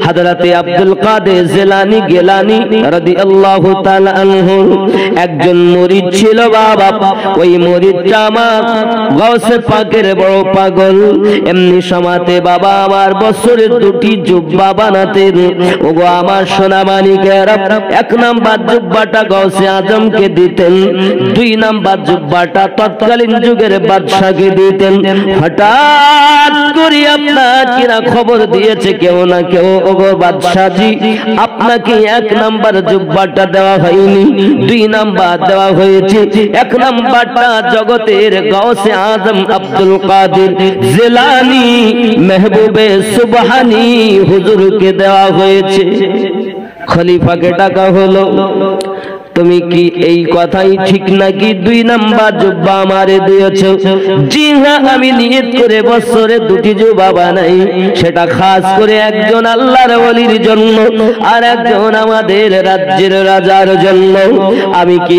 হযরতে আব্দুল কাদের জিলানী গিলানী রাদিয়াল্লাহু তাআলা আনহু একজন মুরিদ ছিল বাবা। ওই মুরিদটা আমার গাউসে পাকের বড় পাগল। এমনি সময়তে বাবা আমার বছরে দুটি জুব্বা বানাতেন। ওগো আমার সোনা মানিকেরা, এক নাম্বার জুব্বাটা গাউসে আজমকে দিতেন, দুই নাম্বার জুব্বাটা তৎকালীন যুগের বাদশাকে দিতেন। হঠাৎ করে আপনাকে খবর দিয়েছে কেউ না কেউ, ওগো বাদশাজি আপনাকে এক নাম্বার জুব্বাটা দেওয়া হয়নি, দুই নাম্বার দেওয়া হয়েছে। এক নাম্বারটা জগতের গাউসে আজম আব্দুল কাদের জিলানী মেহবুবে সুবহানী হুজুরকে দেওয়া হয়েছে। খলিফাকে ডাকা হলো, তুমি কি এই কথাই ঠিক নাকি দুই নাম্বার জুব্বা আমারে দিয়েছো? জি হ্যাঁ, আমি নিয়ত করে বছরে দুটি জুব্বা বানাই, সেটা খাস করে একজন আল্লাহর ওলির জন্য আর একজন আমাদের রাজ্যের রাজার জন্য। আমি কি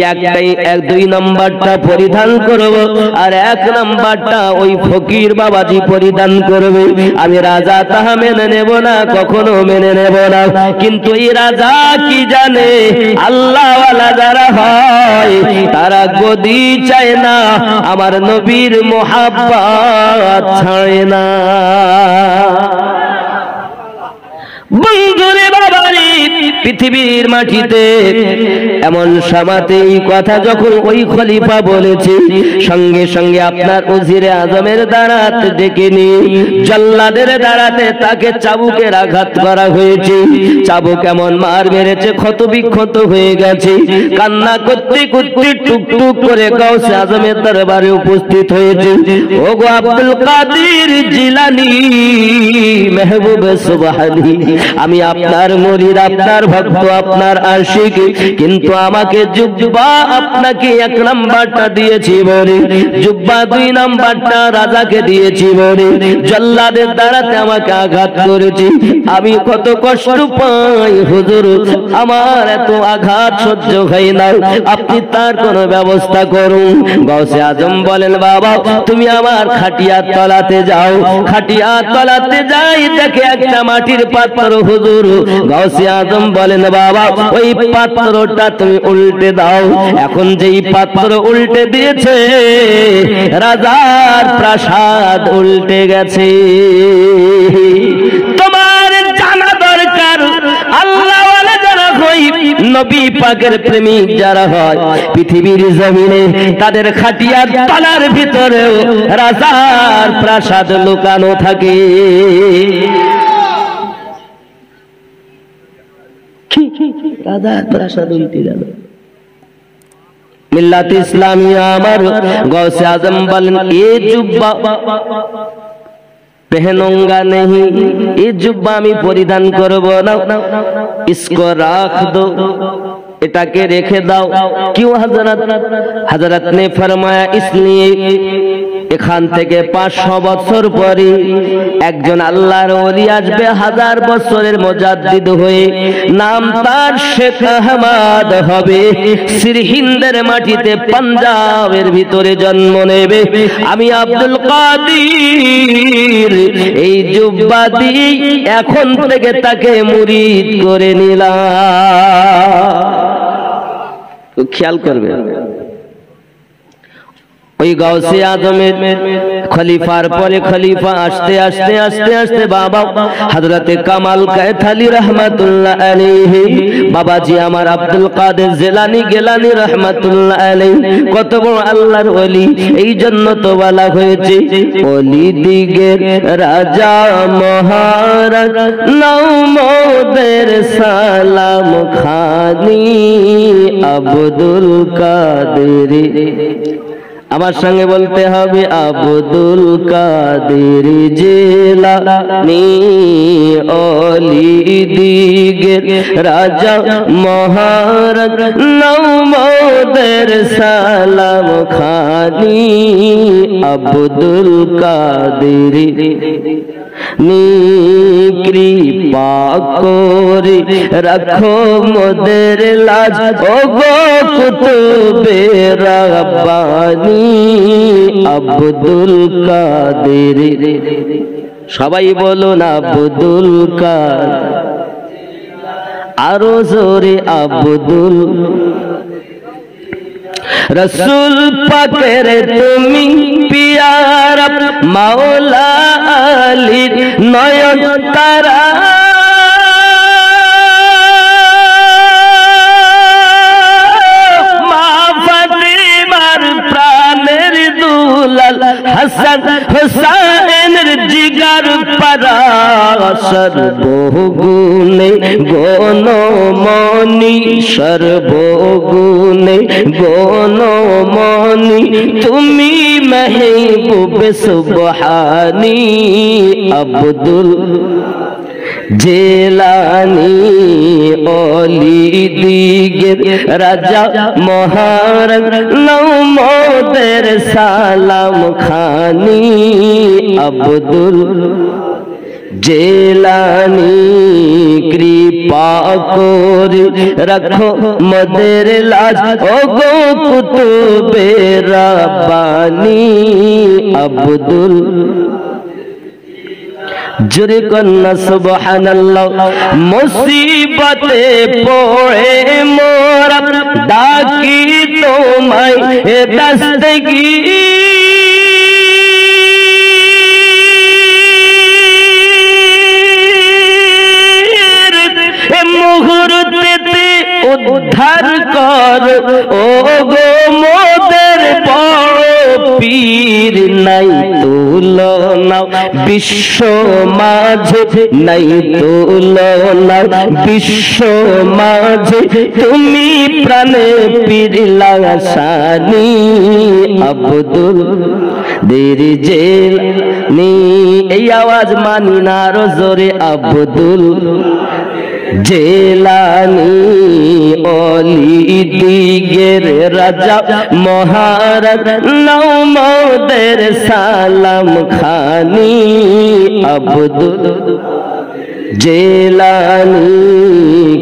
দুই নাম্বারটা পরিধান করব আর এক নাম্বারটা ওই ফকির বাবাজি পরিধান করবে? আমি রাজা তাহা মেনে নেব না, কখনো মেনে নেব না। কিন্তু এই রাজা কি জানে, আল্লাহ যারা হয় তারা গদি চায় না, আমার নবীর মোহাব্বত ছাড়ে না। বন্ধুরে বাবারে, পৃথিবীর মাটিতে এমন সামাতে এই কথা যখন ওই খলিফা বলেছে, সঙ্গে সঙ্গে আপনার ওজিরে আজমের দ্বারাতে ডেকে নিয়ে জল্লাদের দ্বারাতে তাকে চাবুকের আঘাত করা হয়েছে। চাবুক এমন মার মেরেছে, ক্ষত বিক্ষত হয়ে গেছে। কান্না করতে করতে টুকটুক করে গাউসে আজমের দরবারে উপস্থিত হয়েছে। ওগো আব্দুল কাদের জিলানী মেহবুবে সুবহানী, আমি আপনার মুরিদ, আপনার ভক্ত, আপনার আশিক, কিন্তু আমাকে জুব্বা আপনাকে এক নাম্বারটা দিয়েছি বলে, জুব্বা দুই নাম্বারটা রাজাকে দিয়েছি বলে জল্লাদের দ্বারাতে আমাকে আঘাত করেছি। আমি কত কষ্ট পাই হুজুর, আমার এত আঘাত সহ্য হয় না, আপনি তার কোনো ব্যবস্থা করুন। গাউসে আজম বলেন, বাবা তুমি আমার খাটিয়ার তলাতে যাও। খাটিয়ার তলাতে যাই, দেখে একটা মাটির পাত্র হুজুর। গাউসে আজম বলেন, বাবা ওই পাত্রটা তুমি উল্টে দাও। এখন যেই পাত্র উল্টে দিয়েছে, রাজার প্রাসাদ উল্টে গেছে। তোমার জানা দরকার, আল্লাহ ওয়ালা যারা হয়, নবী পাকের প্রেমিক যারা হয়, পৃথিবীর জমিনে তাদের খাটিয়ার তলার ভিতরেও রাজার প্রাসাদ লুকানো থাকে। রাজার প্রাসাদ উল্টে গেল। মিল্লাত ইসলামিয়া আমার গাউসে আজম বলেন, এ জুব্বা पहनूंगा नहीं, ये जुब्बा আমি পরিধান করব না, इसको रख दो, এটাকে রেখে দাও। क्यों हजरत? हजरत ने फरमाया इसलिए এখান থেকে 500 বছর পরে একজন আল্লাহর ওলি আসবে, 1000 বছরের মুজাদ্দিদ হয়ে, নাম তার শেখ আহমদ হবে। সিরহিন্দের মাটিতে পাঞ্জাবের ভিতরে জন্ম নেবে। আমি আব্দুল কাদের এই জুব্বা দিয়ে এখন থেকে তাকে মুরিদ করে নিলাম। খেয়াল করবে, ওই গাউসে আজমের খলিফার পরে খলিফা আসতে আসতে আসতে আসতে বাবা হযরতে কামাল কায়থালি রহমাতুল্লাহ আলাইহি, বাবাজি আমার আব্দুল কাদের জিলানী গিলানী রহমাতুল্লাহ আলাইহি কত বড় আল্লাহর ওলি। এই জন্য তো বলা হয়েছে, ওলি দিগের রাজা মহারাজ নাও মোদের সালাম খানি আব্দুল কাদের। আমার সঙ্গে বলতে হবে, আব্দুল কাদের জিলানী ওলি দিগের রাজা মহারাজ নাও মোদের সালাম খানি আব্দুল কাদের। কৃপা করে রাখো মোদের লাজ, ও গো কুতুবে রাব্বানি আব্দুল কাদের। সবাই বলুন আব্দুল কাদের। আরো জোরে আব্দুল রসুল পাকের তুমি পিয়ারা মাওলা আলীর নয়ন তারা হাসান হুসাইনের জিগার পারা সর্বগুণে গণমণি সর্বগুণে গণমণি তুমি মেহবুব সুবহানী আব্দুল জেলানি অলি দিগের রাজা মহারাজ নৌমদের সালাম খানি আব্দুল জেলানি কৃপা করে রাখো মদের লাজ ও গো কুতুবে রাব্বানি আব্দুল জোরে কন্না সুবহানাল্লাহ মুসিবতে পড়ে মোরা ডাকি তোমায় দস্তগীর মুহূর্তে উদ্ধার কর ও গো মোদের বড় পীর নাই তুলনা বিশ্ব মাঝে নাই তুলনা বিশ্ব মাঝে তুমি প্রাণে পীর লাসানি আব্দুল দের জেলানি এই আওয়াজ মানি না আরো জোরে আব্দুল জেলানি অলি দিগের রাজা মহারাজ নৌমদের সালাম খানি আব্দুল জেলানি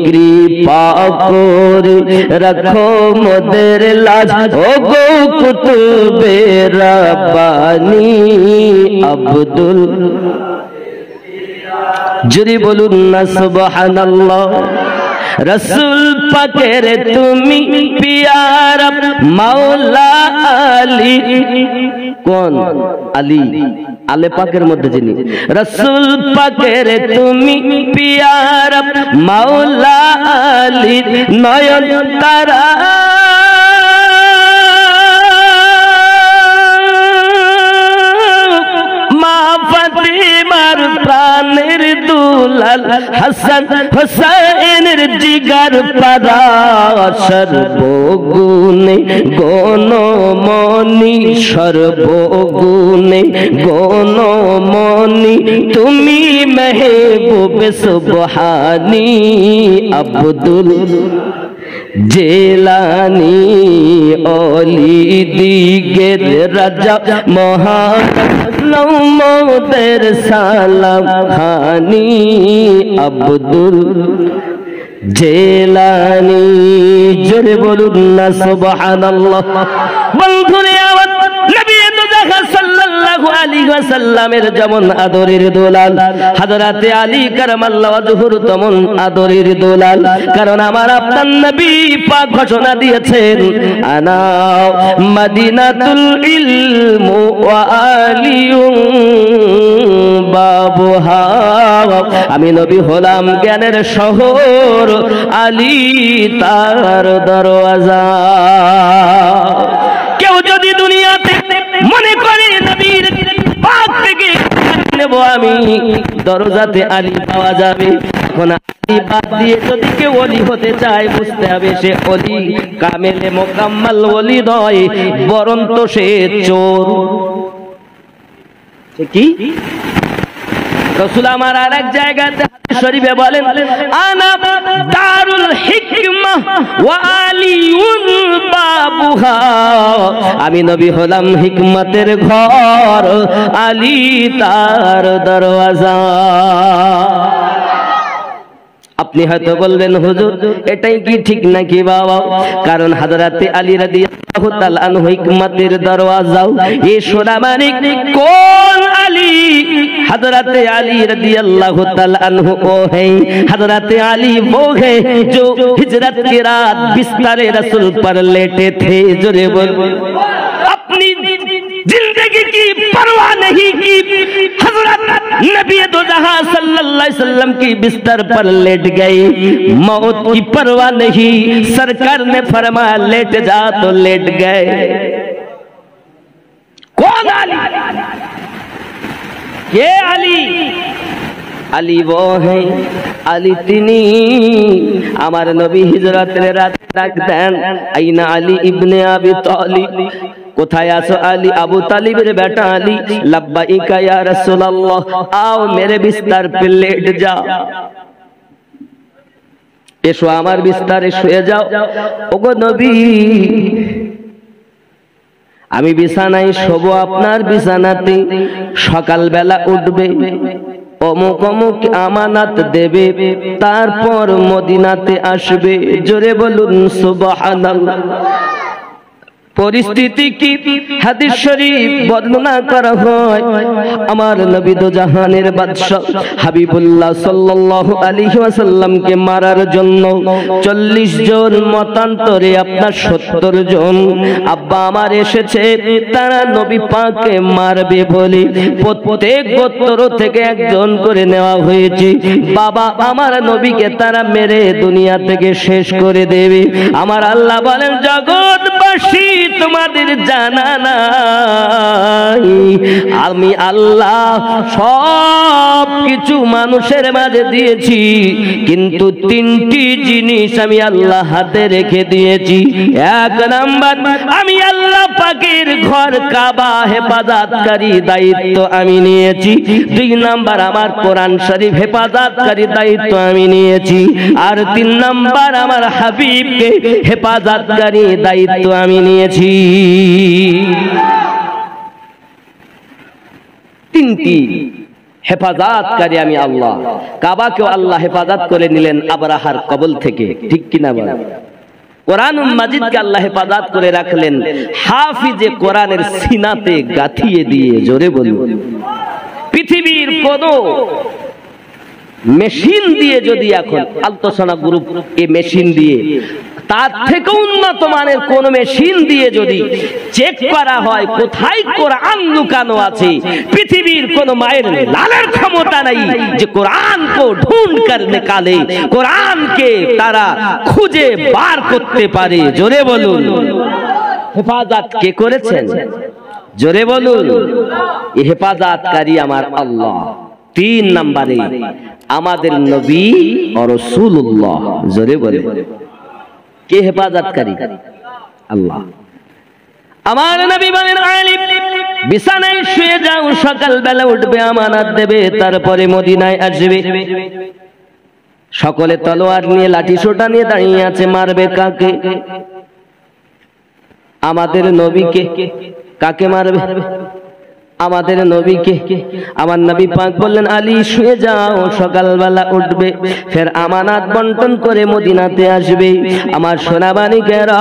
কৃপা করে রাখো মোদের লাজ ও গো কুতুবে রাব্বানি আব্দুল যদি বলুন না সুবহানাল্লাহ রসুল পাকের তুমি পিয়ারা মাওলা আলী কোন আলী আলে পাকের মধ্যে যিনি রসুল পাকের তুমি পিয়ারা মাওলা আলী নয়ন তারা প্রাণের দুলাল হাসান হুসাইনের জিগার পারা সর্বগুণে গণমণি সর্বগুণে গণমণি তুমি মেহবুব সুবহানী আব্দুল জেলানি অলি দিগের রাজা মহারাজ নৌমদের সালাম খানি আব্দুল জেলানি জোরে বলুন না সুবহানাল্লাহ বন্ধুরে আওয়াজ নবী তো দেখা সাল্লাল্লাহু আলাইহি ওয়াসাল্লামের যেমন আদরের দুলাল হযরতে আলী কারামাল্লাহু ওয়াজহুর তেমন আদরের দুলাল কারণ আমার আপনার নবী পাক ঘোষণা দিয়েছেন আনা মদিনাতুল ইলমু ওয়া আলিয়ুম বাবুহা আমি নবী হলাম জ্ঞানের শহর আলী তার দরওয়াজা কেউ যদি দুনিয়াতে মনে করে নবীর পাক থেকে নেব আমি দরজাতে আলী পাওয়া যাবে এখন আলী বাদ দিয়ে যদি কেউ ওলি হতে চায় বুঝতে হবে সে ওলি কামেলে মোকাম্মল ওলি নয় বরং তো সে চোর কি রাসূল আমার আরেক জায়গাতে হাদিস শরীফে বলেন আনা দারুল হিকমাহ ওয়া আলিউন বাবুহা আমি নবী হলাম হিকমতের ঘর আলী তার দরওয়াজা আপনি হয়তো বলবেন হুজুর এটাই কি ঠিক নাকি বাবা কারণ হযরতে আলী রাদিয়াল্লাহু তাআলা আনহু হিকমতের দরওয়াজা এই সোনা মানিক কোন अली हजरत अली रदियल्लाहु ताला अन्हु वो है हजरत अली वो है जो हिजरत की रात बिस्तर रसूल पर लेटे थे जोरे बोल अपनी जिंदगी की परवाह नहीं की हजरत नबी दो जहां सल्लल्लाहु अलैहि वसल्लम की बिस्तर पर लेट गए मौत की परवाह नहीं सरकार ने फरमाया लेट जा तो लेट गए कौन अली ये अली अली वो है अली तिनी আমার নবী হিজরতের রাতে ডাক দেন আইনা আলী ইবনে আবি তালিব কোথায় আছো আলী আবু তালিবের বেটা আলী লব্বাইকা ইয়া রাসূলুল্লাহ आओ मेरे बिस्तर पे लेट जाओ এসো আমার বিস্তারে শুয়ে যাও ওগো নবী আমি বিছানায় শোবো আপনার বিছানাতে সকালবেলা উঠবে অমুক অমুক আমানত দেবে তারপর মদিনাতে আসবে জোরে বলুন সুবহানাল্লাহ পরিস্থিতি কি হাদিস শরীফ বর্ণনা করা হয় আমার নবী দো জাহানের বাদশা হাবিবুল্লাহ সাল্লাল্লাহু আলাইহি ওয়াসাল্লামকে মারার জন্য 40 জন মতান্তরে আপনার 70 জন আব্বা আমার এসেছে তারা নবী পাককে মারবে বলে প্রত্যেক গোত্র থেকে একজন করে নেওয়া হয়েছে বাবা আমার নবীকে তারা মেরে দুনিয়া থেকে শেষ করে দেবে আমার আল্লাহ বলেন জগৎবাসী তোমাদের জানা নাই আমি আল্লাহ সব কিছু মানুষের মাঝে দিয়েছি কিন্তু তিনটি জিনিস আমি আল্লাহ হাতে রেখে দিয়েছি এক নাম্বার আমি আল্লাহ পাকের ঘর কাবা হেফাজতকারী দায়িত্ব আমি নিয়েছি দুই নাম্বার আমার কোরআন শরীফ হেফাজতকারী দায়িত্ব আমি নিয়েছি আর তিন নাম্বার আমার হাবিবকে হেফাজতকারী দায়িত্ব আমি নিয়েছি তিনটি হেফাজতকারী আমি আল্লাহ কাবাকেও আল্লাহ হেফাজত করে নিলেন আবরাহার কবল থেকে ঠিক কিনা বলেন কোরআনুল মাজিদকে আল্লাহ হেফাজত করে রাখলেন হাফিজে কোরআনের সিনাতে গাঁথিয়ে দিয়ে জোরে বলুন পৃথিবীর কোন মেশিন দিয়ে যদি এখন আলতোসনা গ্রুপ এই মেশিন দিয়ে তার থেকে উন্নত মানের কোন মেশিন দিয়ে যদি চেক করা হয় কোথায় কোরআন লুকানো আছে পৃথিবীর কোন মায়ের লালের ক্ষমতা নাই যে কোরআন কো ঢুঁढ कर निकाले কোরআন কে তারা খুঁজে বার করতে পারে জোরে বলুন হেফাজত কে করেছেন জোরে বলুন এই হেফাজতকারী আমার আল্লাহ তিন নম্বরে আমাদের নবী ও রাসূলুল্লাহ জোরে বলে কে হেফাজতকারী আল্লাহ আমার নবী বলেন আলী বিছানায় শুয়ে যাও সকালবেলা উঠবে আমানত দেবে তারপরে মদিনায় আসবে সকলে তলোয়ার নিয়ে লাঠি সোটা নিয়ে দাঁড়িয়ে আছে মারবে কাকে আমাদের নবীকে কাকে মারবে আমাদের নবীকে আমার নবী পাক বললেন আলী শুয়ে যাও সকালবেলা উঠবে ফের আমানত বন্টন করে মদিনাতে আসবে আমার সোনাবাণীকেরা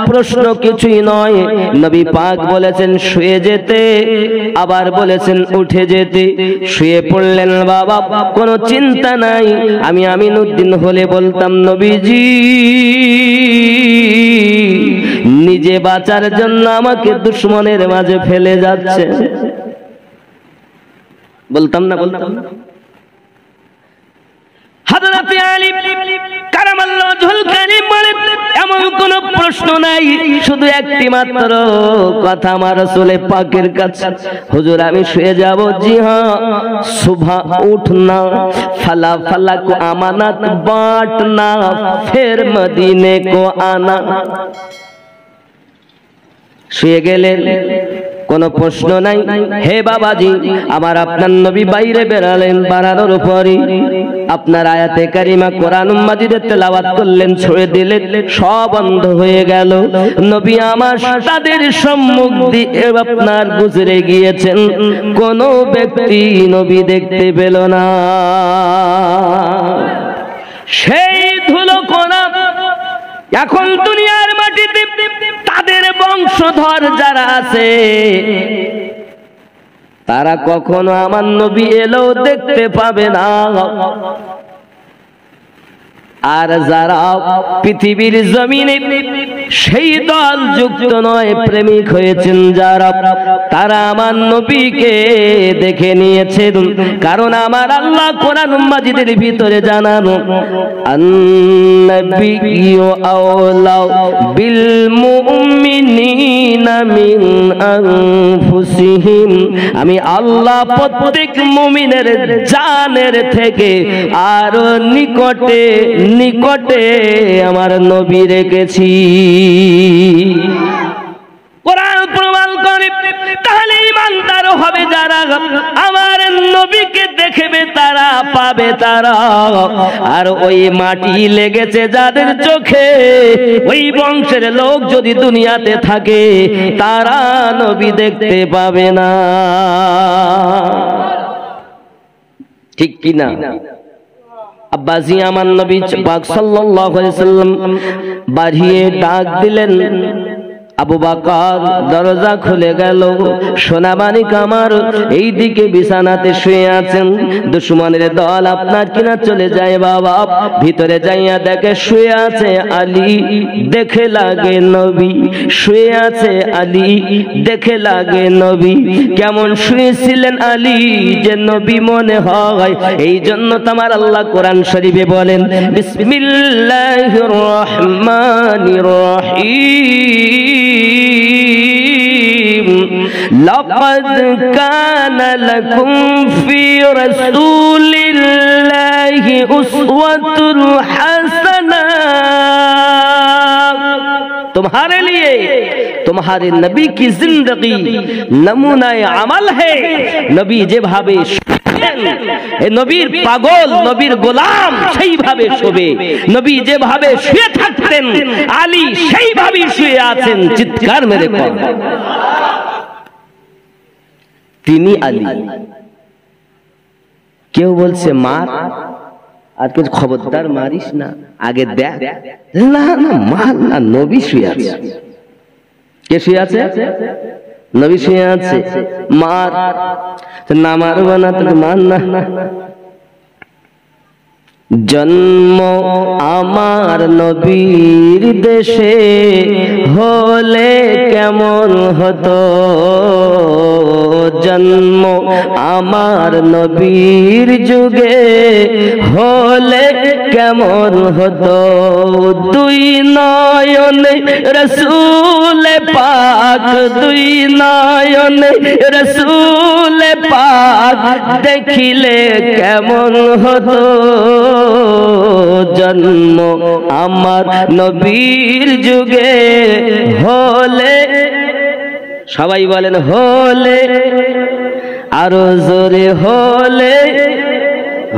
প্রশ্ন কিছুই নয় নবী পাক বলেছেন শুয়ে যেতে আবার বলেছেন উঠে যেতে শুয়ে পড়লেন বাবা কোনো চিন্তা নাই আমি আমিনউদ্দিন হলে বলতাম নবীজি নিজে বাঁচার জন্য আমাকে দুশমনের মাঝে ফেলে যাচ্ছে বলতাম না হযরত আলী কারামাল্লাহু ওয়াজহুল কারীম বলেন এমন কোন প্রশ্ন নাই শুধু একটি মাত্র কথা আমার রাসূল পাকের কাছে হুজুর আমি শুয়ে যাব জি হ্যাঁ সুবহ উঠনা ফলা ফলা কো আমানত বাঁটনা ফির মদিনে কো আনা শুয়ে গেলেন কোন প্রশ্ন নাই হে বাবাজি আমার আপনার নবী বাইরে বেরালেন বাড়ানোর উপরে আপনার আয়াতে কারিমা কোরআনুল মাজিদের তেলাওয়াত করলেন ছুঁয়ে দিলেন সব বন্ধ হয়ে গেল নবী আমার তাদের সম্মুখ দিয়ে আপনার গুজরে গিয়েছেন কোন ব্যক্তি নবী দেখতে পেল না সেই ধুলো কোনা এখন দুনিয়ার মাটিতে তাদের বংশধর যারা আছে তারা কখনো আমার নবী এলেও দেখতে পাবে না। আর যারা পৃথিবীর জমিনে সেই দল যুক্ত নয়, প্রেমিক হয়েছেন যারা, তারা আমার নবীকে দেখে নিয়েছেন। কারণ আমার আল্লাহ কোরআন মাজিদের ভিতরে জানানো, আন-নাবিয়্যু আওলা বিল মুমিনিনা মিন আনফুসিহিম, আমি আল্লাহ প্রত্যেক মুমিনের জানের থেকে আরো নিকটে নিকটে আমার নবী রেখেছি। কোরআন প্রমাণ করে। তাহলে ঈমানদার হবে যারা আমার নবীকে দেখবে, তারা পাবে তারা। আর ওই মাটি লেগেছে যাদের চোখে, ওই বংশের লোক যদি দুনিয়াতে থাকে, তারা নবী দেখতে পাবে না। ঠিক কি না? আব্বাজি আমার নবী পাক সাল্লাল্লাহু আলাইহি ওয়াসাল্লাম বাড়িয়ে ডাক দিলেন, আবু বকর দরজা খুলে গেল। সোনামানিক আমার এইদিকে বিছানাতে শুয়ে আছেন, দুশমনের দল আপনার কিনা চলে যায় বাবা। ভিতরে যাইয়া দেখে শুয়ে আছে আলী, দেখে লাগে নবী। শুয়ে আছে আলী, দেখে লাগে নবী। কেমন শুয়েছিলেন আলী যে নবী মনে হয়। এই জন্য তোমার আল্লাহ কোরআন শরীফে বলেন, বিসমিল্লাহির রহমানির রহিম, لقد كان لكم في رسول الله أسوة حسنة, तुम्हारे लिए तुम्हारे नबी की जिंदगी नमूना अमल है। नबी जे भावे নবীর পাগল, নবীর গোলাম সেইভাবে শোবে। নবী যেভাবে শুয়ে থাকতেন, আলী সেইভাবে শুয়ে আছেন। চিৎকার মেরে কর, তিনি আলী। কেউ বলছে মার, আর কিছু খবরদার মারিস না, আগে দেখ। না না, মার না, নবী শুয়ে আছে। কে শুয়ে আছে? নবী শুয়ে আছে। মার না, মারবা না, তাহলে মার না। জন্ম আমার নবীর দেশে হলে কেমন হতো, জন্ম আমার নবীর যুগে হলে কেমন হতো। দুই নয়নে রসূল পাক, দুই নয়নে রসূল পাক দেখিলে কেমন হতো, জন্ম আমার নবীর যুগে হলে। সবাই বলেন হলে, আরো জোরে হলে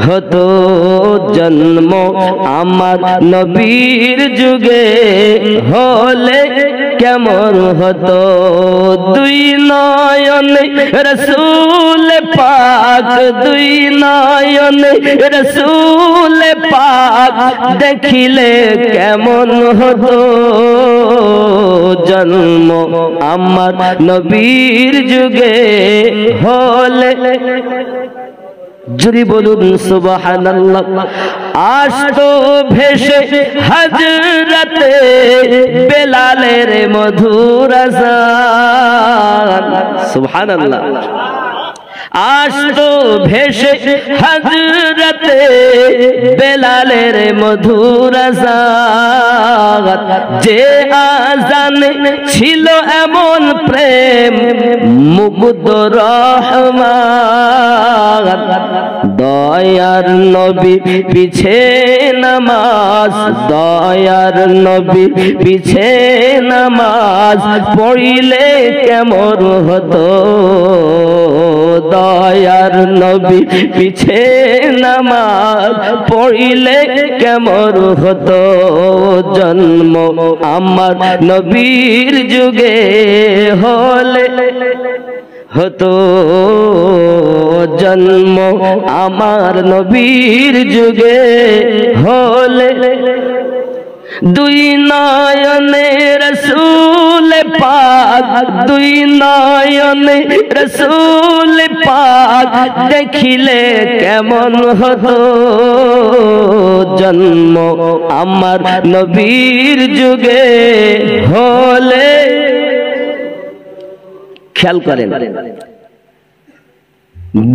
হতো, জন্ম আমার নবীর যুগে হলে কেমন হতো। দুই নয়নে রসূল পাক, দুই নয়নে রসূল পাক দেখিলে কেমন হতো, জন্ম আমার নবীর যুগে হলে। জুরি বলুন সুবহানাল্লাহ। আসতো ভেসে হযরতে বেলালের মধুর আযান, সুবহানাল্লাহ। আসতো ভেসে হযরতে বেলালের মধুর আযান, যে আযান ছিল এমন প্রেম মুগ্ধ রহমান। দয়ার নবী পিছে নামাজ, দয়ার নবী পিছে নামাজ পড়িলে কেমন হতো, দয়ার নবী পিছে নামাজ পড়িলে কেমন হতো, জন্ম আমার নবীর যুগে হলে হতো, জন্ম আমার নবীর যুগে হলে। দুই নয়নে রসূল পাক দুই নয়নে রাসূল পাক দেখিলে কেমন হতো জন্ম আমার নবীর যুগে হলে। খেয়াল করেন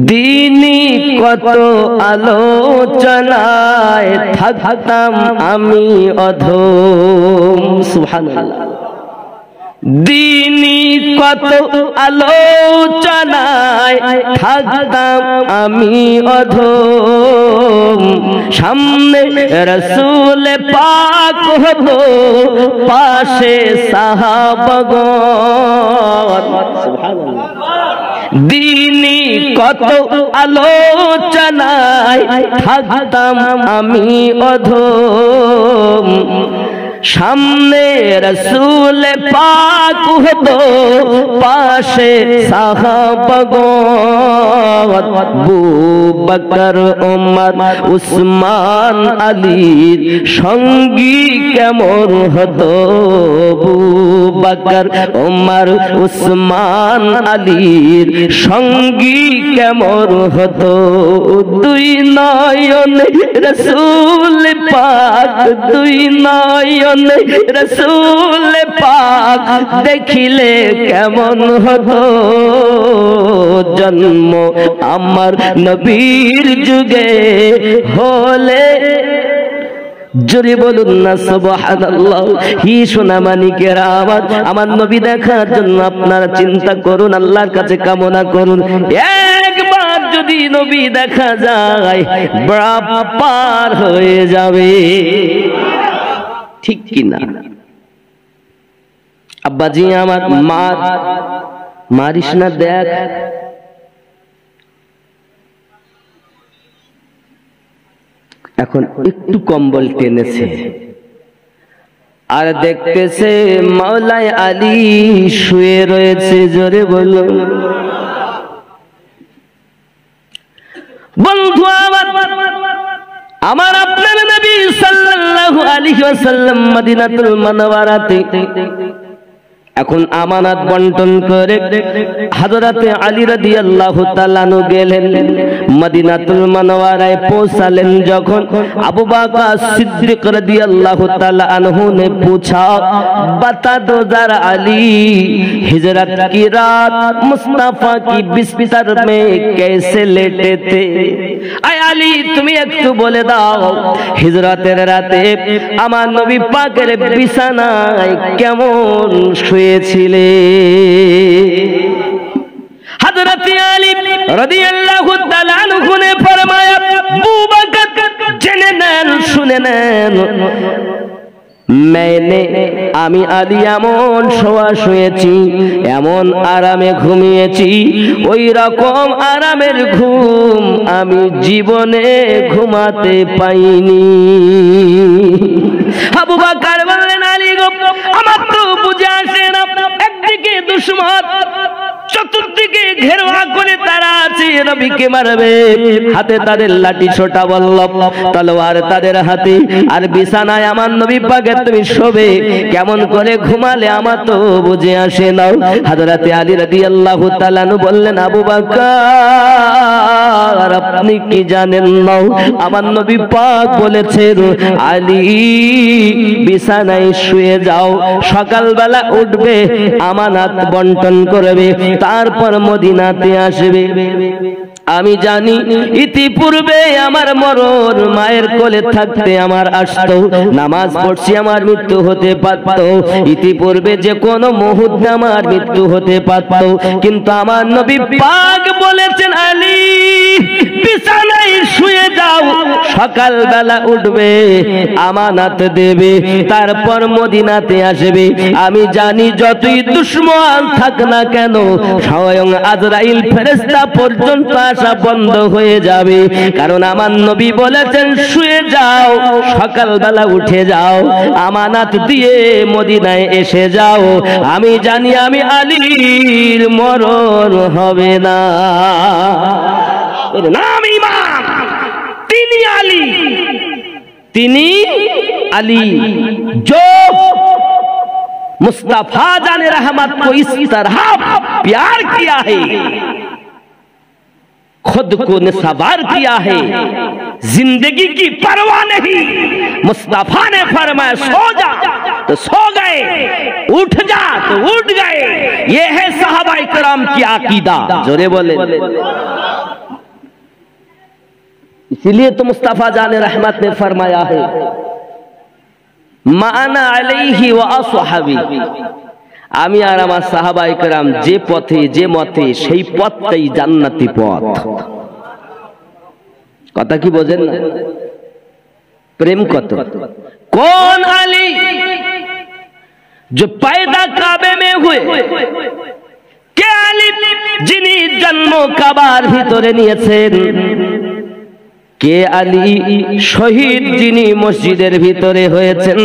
দিনী কত আলোচনায় থাকতাম আমি অধম। সুবহানাল্লাহ। দিনী কত আলোচনায় থাকতাম আমি অধম, সামনে রাসূল পাক হতো পাশে সাহাবাগণ। সুবহানাল্লাহ। দিনী কত আলোচনায় থাকতাম আমি অধম, সামনে রাসূল পাক হতো পাশে সাহাবাগণ। আবু বকর ওমর উসমান আলীর সঙ্গী কেমন হতো, আবু বকর ওমর উসমান আলীর সঙ্গী কেমন হতো। দুই নয়নে রাসূল পাক দুই নয়নে রাসূল পাক দেখিলে কেমন হতো জন্ম আমার নবীর যুগে হলে। জোরে বলুন না সুবহানাল্লাহ। হি সোনা মানিকের আওয়াজ, আমার নবী দেখার জন্য আপনারা চিন্তা করুন, আল্লাহর কাছে কামনা করুন। একবার যদি নবী দেখা যায় বেড়া পার হয়ে যাবে, ঠিক কি না? আব্বাজি আমার মারিস না, দেখ এখন একটু কম্বল টেনেছে আর দেখতেছে মাওলাই আলী শুয়ে রয়েছে। জোরে বলো বন্ধু আমার আপনার নবী সাল্লাল্লাহু আলাইহি ওয়াসাল্লাম মদিনাতুল মুনাওয়ারাতে এখন আমানত বন্টন করে হযরতে আলী রাদিয়াল্লাহু তাআলা আনহু গেলেন মদিনাতুল মুনাওয়ারায় পৌঁছালেন। যখন আবু বকর সিদ্দিক রাদিয়াল্লাহু তাআলা আনহু ने पूछा बता दो जरा अली हिजरत की रात मुस्तफा की बिस्तर में कैसे लेटे थे। आय अली তুমি একটু বলে দাও হিজরতের রাতে আমার নবী পাকের বিছানায় কেমন শুয়েছিলে। हज़रत अली रज़ियल्लाहु ताला अन्हु ने फरमाया अबू बकर জেনে নেন শুনে নেন मैंने আমি আলী এমন শোয়া শুয়েছি এমন আরামে ঘুমিয়েছি ওই রকম আরামের ঘুম আমি জীবনে ঘুমাতে পাইনি। আবু বকর বললেন আলী গো আমার তো বুঝে আসে না, একদিকে দুশমন চতুর্দিকে ঘেরোয়া করে তারা আছে নবীকে মারবে, হাতে তাদের লাঠি ছোটা বল্লভ তলোয়ার তাদের হাতে, আর বিছানায় আমার নবী পাকে তুমি শোবে কেমন করে ঘুমালে আমার তো বুঝে আসে না। হযরতে আলী রাদিয়াল্লাহু তাআলা আনহু বললেন আবু বকর আপনি কি জানেন না আমার নবী পাক বলেছেন আলী বিছানায় শুয়ে যাও, সকালবেলা উঠবে আমানত বন্টন করবে তারপর মদিনাতে আসবে। আমি জানি ইতিপূর্বে আমার মরণ মায়ের কোলে থাকতে আমার আসতো, নামাজ পড়ছি আমার মৃত্যু হতে পারত, ইতিপূর্বে যে কোনো মুহূর্তে আমার মৃত্যু হতে পারত, কিন্তু আমার নবী পাক বলেছেন আলী বিছানায় শুয়ে যাও, সকালবেলা উঠবে আমানত দেবে তারপর মদিনাতে আসবে। আমি জানি যতই দুশমন থাক না কেন স্বয়ং আজরাইল ফেরেশতা পর্যন্ত আসা বন্ধ হয়ে যাবে, কারণ আমার নবী বলেছেন শুয়ে যাও সকালবেলা উঠে যাও আমানত দিয়ে মদিনায় এসে যাও। আমি জানি আমি আলীর মরণ হবে না। নাম ইমাম তিনি আলী, তিনি আলী जो मुस्तफा जाने रहमत को इस तरह प्यार किया है, खुद को निसाबार किया है, जिंदगी की परवाह नहीं। मुस्तफा ने फरमाया सो जा तो सो गए, उठ जा तो उठ गए। ये है सहाबा इकराम की अकीदा। जोरे बोले। इसीलिए तो मुस्तफा जाने रहमत ने फरमाया है माना अलैहि व असहाबी, আমি আর আমার সাহাবা ইকরাম যে পথে যে মতে সেই পথটাই জান্নাতি পথ। কথা কি বোঝেন না? প্রেম কত। कौन अली जो पैदा काबे में हुए, কে আলী যিনি জন্ম কাবার ভিতরে নিয়েছেন, কে আলী শহীদ যিনি মসজিদের ভিতরে হয়েছেন,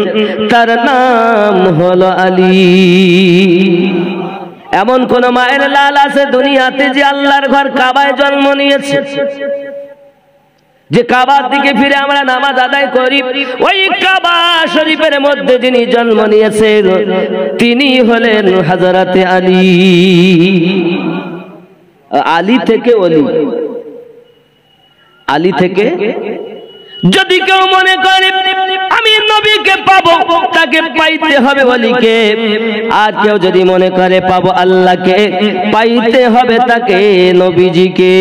তার নাম হলো আলী। এমন কোন মায়ের লাল আছে দুনিয়াতে যে আল্লাহর ঘর কাবায় জন্ম নিয়েছে, যে কাবার দিকে ফিরে আমরা নামাজ আদায় করি, ওই কাবা শরীফের মধ্যে যিনি জন্ম নিয়েছেন তিনি হলেন হযরতে আলী। আলী থেকে ওলি, আলী থেকে। যদি কেউ মনে করে আমি নবীকে পাবো, তাকে পাইতে হবে ওলিকে। আর কেউ যদি মনে করে পাবো আল্লাহকে, পাইতে হবে তাকে নবীজিকে।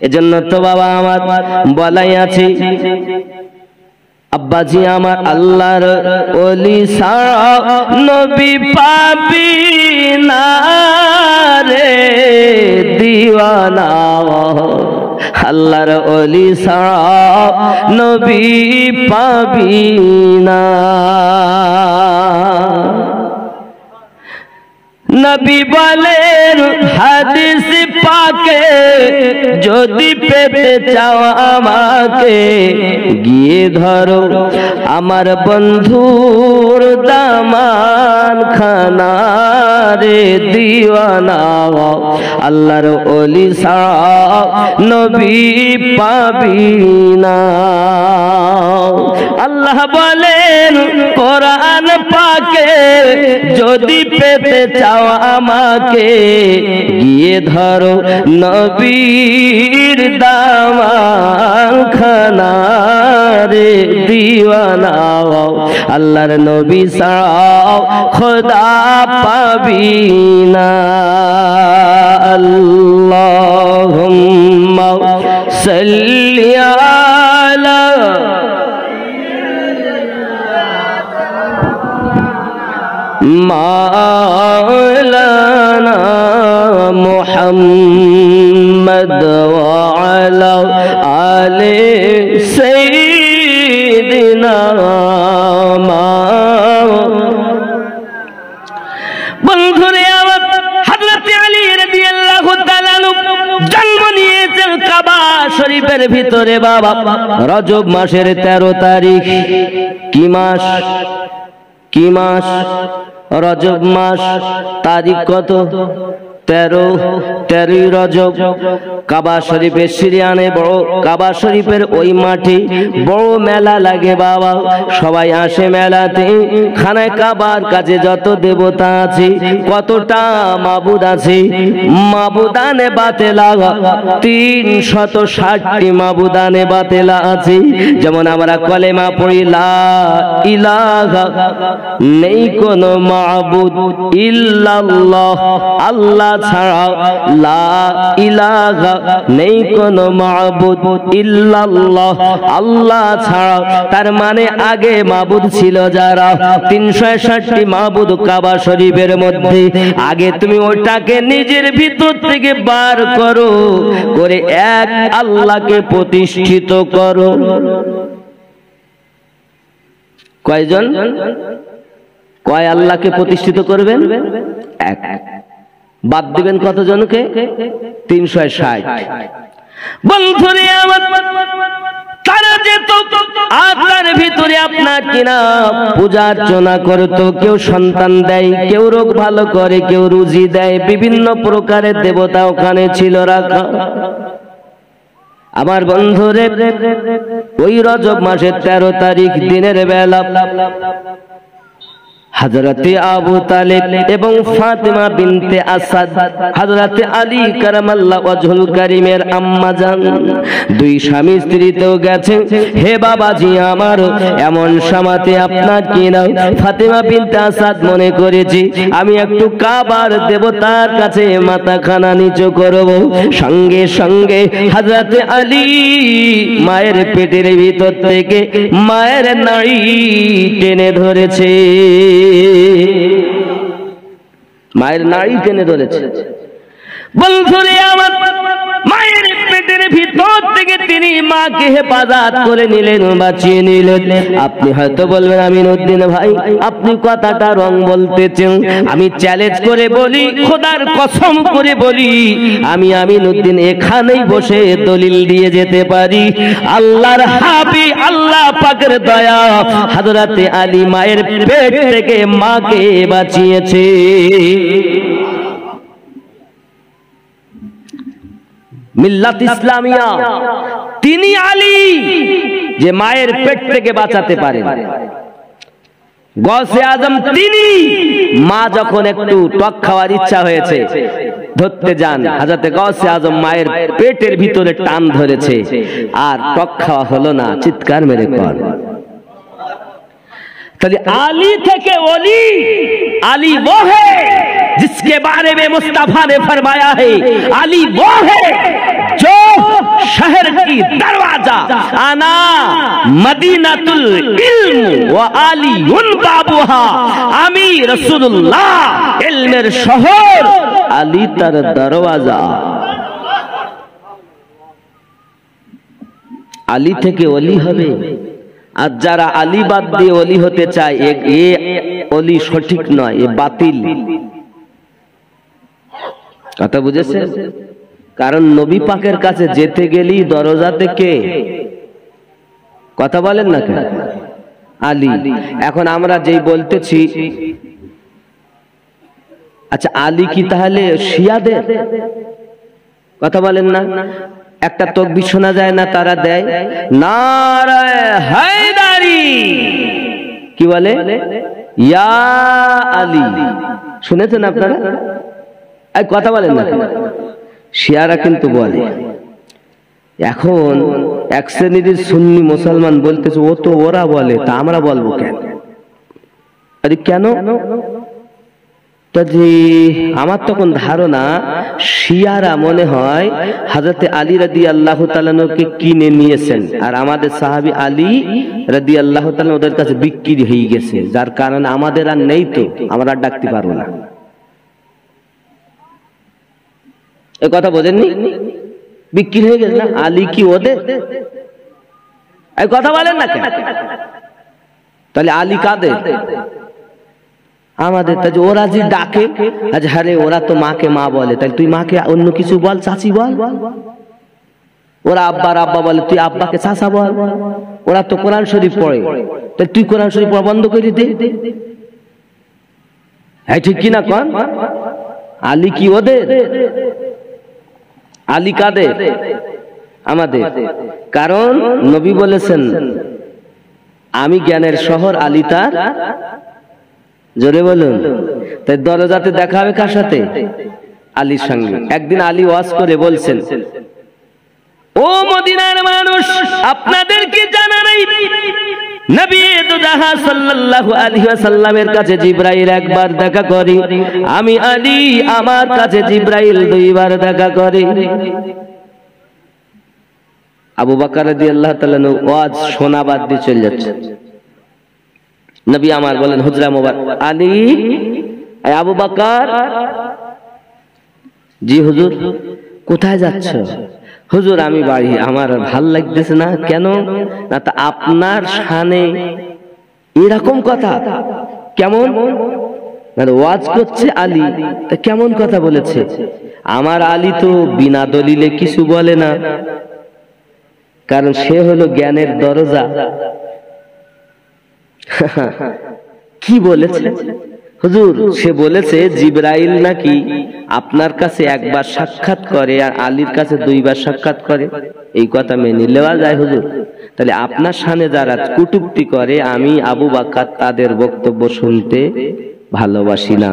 এজন্য তো বাবা আমার বলাই আছে, আব্বাজি আমার আল্লাহর ওলি ছাড়া নবী পাবি না রে দিওয়ানা, আল্লাহর ওলি ছাড়া নবী পাবি না। নবী বলেন হাদিস পাকে, যদি পেতে চাও আমাকে, গিয়ে ধরো আমার বন্ধুর দামান খানা রে দিওয়ানা, আল্লাহর ওলি ছাড়া নবী পাবি না। আল্লাহ বলেন কোরআন পাকে, যদি পেতে চাও আমাকে, গিয়ে ধরো নবীর দামান খানা রে দিওয়ানা, আল্লাহর নবী ছাড়া খোদা পাবি না। আল্লাহুম্মা সাল্লি আলা মাওলানা মুহাম্মদ ওয়া আলা আলি সাইয়্যিদিনা। বন্ধুরে আমার, হযরত আলী রাদিয়াল্লাহু তাআলা জন্ম নিয়েছেন কাবা শরীফের ভিতরে বাবা রজব মাসের 13 তারিখ। কি মাস? কি মাস? রজব মাস। তারিখ কত? 13 রজব। কাবা শরীফের সিরিয়ানে বড়, কাবা শরীফের ওই মাঠে বড় মেলা লাগে বাবা, সবাই আসে মেলাতে। খানায় কাবার কাছে যত দেবতা আছে, কতটা মাবুদ আছে, মাবুদানে বাতেলা 360টি মাবুদানে বাতেলা আছে। যেমন আমরা কলেমা পড়ি লা ইলাহা, নেই কোনো মাবুদ ইল্লাল্লাহ, আল্লাহ ছাড়া, লা ইলাহা, নেই কোনো মাবুদ ইল্লাল্লাহ, আল্লাহ ছাড়া। তার মানে আগে মাবুদ ছিল যারা, 360টি মাবুদ কাবা শরীফের মধ্যে। আগে তুমি ওটাকে নিজের ভিতর থেকে বার করো, করে এক আল্লাহকে প্রতিষ্ঠিত করো। কয়জন? কয় আল্লাহকে প্রতিষ্ঠিত করবেন? এক। বাদ দিবেন কতজনকে? 360। বন্ধুরে আমার, তারা যেত আপনার ভিতরে আপনার কিনা পূজা অর্চনা করতো। কেউ সন্তান দেয়, কেউ রোগ ভালো করে, কেউ রুজি দেয়, বিভিন্ন প্রকারের দেবতা ওখানে ছিল রাখা। আমার বন্ধুরে, ওই রজব মাসের 13 তারিখ দিনের বেলা হযরতে আবু তালেব এবং ফাতেমা বিনতে আসাদ, হযরতে আলী কারামাল্লাহু ওয়াজহুল কারীমের আম্মা জান, দুই স্বামী স্ত্রীতেও গেছে। হে বাবাজি আমার, এমন সময়তে আপনার কি না ফাতেমা বিনতে আসাদ মনে করেছি আমি একটু কাবার দেবতার কাছে মাথাখানা নিচু করব। সঙ্গে সঙ্গে হযরতে আলী মায়ের পেটের ভিতর থেকে মায়ের নাড়ি টেনে ধরেছে, মায়ের নাড়ি টেনে ধরেছে। বন্ধুরে আমার, মায়ের পেটের ভিতর থেকে তিনি মাকে হেফাজত করে নিলেন, বাঁচিয়ে নিলেন। আপনি হয়তো বলবেন আমিনউদ্দিন ভাই আপনি কথাটা রং বলতেছেন। আমি চ্যালেঞ্জ করে বলি, খোদার কসম করে বলি, আমি আমিনউদ্দিন এখানেই বসে দলিল দিয়ে যেতে পারি। আল্লাহর হাবিব, আল্লাহ পাকের দয়া, হযরতে আলী মায়ের পেট থেকে মাকে বাঁচিয়েছে। মিল্লাত ইসলামিয়া, তিনি আলী যে মায়ের পেট থেকে বাঁচাতে পারেন। গৌসে আজম তিনি, মা যখন একটু টক খাওয়ার ইচ্ছা হয়েছে ধরতে যান, হযরতে গৌসে আজম মায়ের পেটের ভিতরে টান ধরেছে, আর টক খাওয়া হলো না, চিৎকার মেরে কর। তাহলে আলী থেকে ওলি, আলী वो है जिसके बारे में मुस्तफा ने फरमाया है, अली वो है जो शहर की दरवाजा, आना मदीनातुल इल्म व आलियुन बाबुहा, आमी रसूलुल्लाह इल्मेर शहर, আলী তার দরওয়াজা। আলী থেকে ওলি হবে। আর যারা আলী বাদ দিয়ে ওলি হতে চায়, এ ওলি সঠিক নয়, এ বাতিল। কথা বুঝেছেন? কারণ নবী পাকের কাছে যেতে গেলি দরজাতে কে? কথা বলেন না কেন? আলী। এখন আমরা যেই বলতেছি, আচ্ছা আলী কি তাহলে শিয়াদের? কথা বলেন না? একটা তাকবীর শোনা যায় না, তারা দেয় নারায়ে হায়দারি, কি বলে? ইয়া আলী। শুনেছেন আপনারা? এই কথা বলেন না, শিয়ারা কিন্তু বলে। এখন এক শ্রেণীর সুন্নি মুসলমান বলতেছে ও তো ওরা বলে, তা আমরা বলবো কেন? আরে কেন? আমার তখন ধারণা শিয়ারা মনে হয় হযরতে আলী রাদিয়াল্লাহু তাআলা কে কিনে নিয়েছেন, আর আমাদের সাহাবী আলী রাদিয়াল্লাহু তাআলা ওদের কাছে বিক্রি হয়ে গেছে, যার কারণে আমাদের আর নেই, তো আমরা আর ডাকতে পারবো না। এই কথা বোঝেননি? বিক্রি হয়ে গেছে না? আলী কি ওদের? এই কথা বলেন না কেন? তাহলে আলী কাদের? আমাদের। তাই ওরা যে ডাকে, আজ হারে ওরা তো মাকে মা বলে, তাই তুই মাকে অন্য কিছু বল, চাচি বল। ওরা আব্বার আব্বা বলে, তুই আব্বাকে চাচা বল। ওরা তো কোরআন শরীফ পড়ে, তাই তুই কোরআন শরীফ পড়া বন্ধ করে দে। হ্যাঁ ঠিক কিনা কন? আলী কি ওদের? আলী কাদের? আমাদের। কারণ নবী বলেছেন আমি জ্ঞানের শহর, আলী তার। জোরে বলুন। তাই দরজাতে দেখা হবে কার সাথে? আলীর সঙ্গে। একদিন আলী ওয়াজ করে বলছেন, ও মদিনার মানুষ, আপনাদেরকে জানা নাই নবী দুজাহা সাল্লাল্লাহু আলাইহি ওয়াসাল্লামের কাছে জিবরাইল একবার দেখা করে, আমি আলী আমার কাছে জিবরাইল দুইবার দেখা করে। আবু বকর রাদিয়াল্লাহু তাআলা ওয়াজ শোনা বাদ দিয়ে চলে যাচ্ছে। নবী আমার বলেন হুজরা মুবারক, আলী, আবু বকর। জি হুজুর। কোথায় যাচ্ছ? হুজুর আমি বাড়ি, আমার ভাল লাগতেছে না। কেন? না তা আপনার শানে এরকম কথা। কেমন? ওয়াজ করছে আলী, তা কেমন কথা বলেছে? আমার আলী তো বিনা দলিলে কিছু বলে না, কারণ সে হলো জ্ঞানের দরজা। কি বলেছে হুজুর? সে বলেছে জিবরাইল নাকি আপনার কাছে একবার সাক্ষাৎ করে আর আলীর কাছে দুইবার সাক্ষাৎ করে, এই কথা মেনে নেওয়া যায় হুজুর? তাহলে আপনার সামনে যারা কটূক্তি করে আমি আবু বকর তাদের বক্তব্য শুনতে ভালোবাসি না।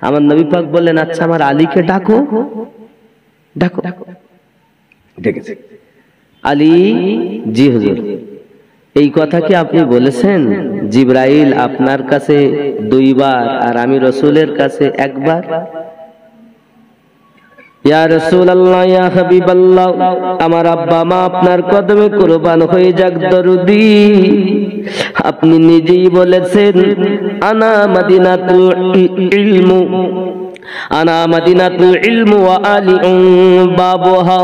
আমার নবী পাক বললেন, আচ্ছা আমার আলীকে ডাকো, ডাকো। ডেকেছে আলী, জি হুজুর। এই কথা কি আপনি বলেছেন? জিবরাইল আপনার কাছে দুইবার আর আমি রাসূলের কাছে একবার। ইয়া রাসূলুল্লাহ, ইয়া হাবিবাল্লাহ, আমার আব্বা মা আপনার কদমে কুরবান হয়ে যাক দরুদি। আপনি নিজেই বলেছেন আনা মাদিনাতুল ইলমু, আনা মাদিনাতুল ইলমু ওয়া আলী বাবুহা।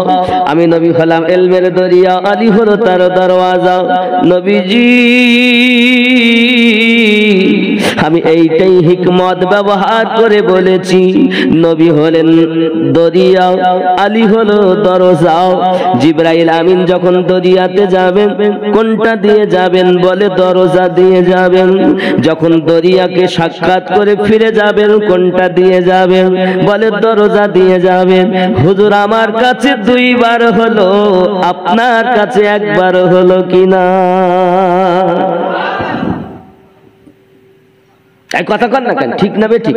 আমি নবী হলাম ইলমের দরিয়া, আলী হলো তার দরওয়াজা। নবীজি, আমি এইটাই হিকমত ব্যবহার করে বলেছি। নবী হলেন দরিয়া, আলী হলো দরজা। জিবরাইল আমিন যখন দরিয়াতে যাবেন কোনটা দিয়ে যাবেন? বলে দরজা দিয়ে যাবেন। যখন দরিয়াকে সাক্ষাৎ করে ফিরে যাবেন কোনটা দিয়ে যাবেন? বলে দরজা দিয়ে যাবেন। হুজুর আমার কাছে দুইবার হলো, আপনার কাছে একবার হলো কিনা? কথা কন না কেন? ঠিক না বে ঠিক?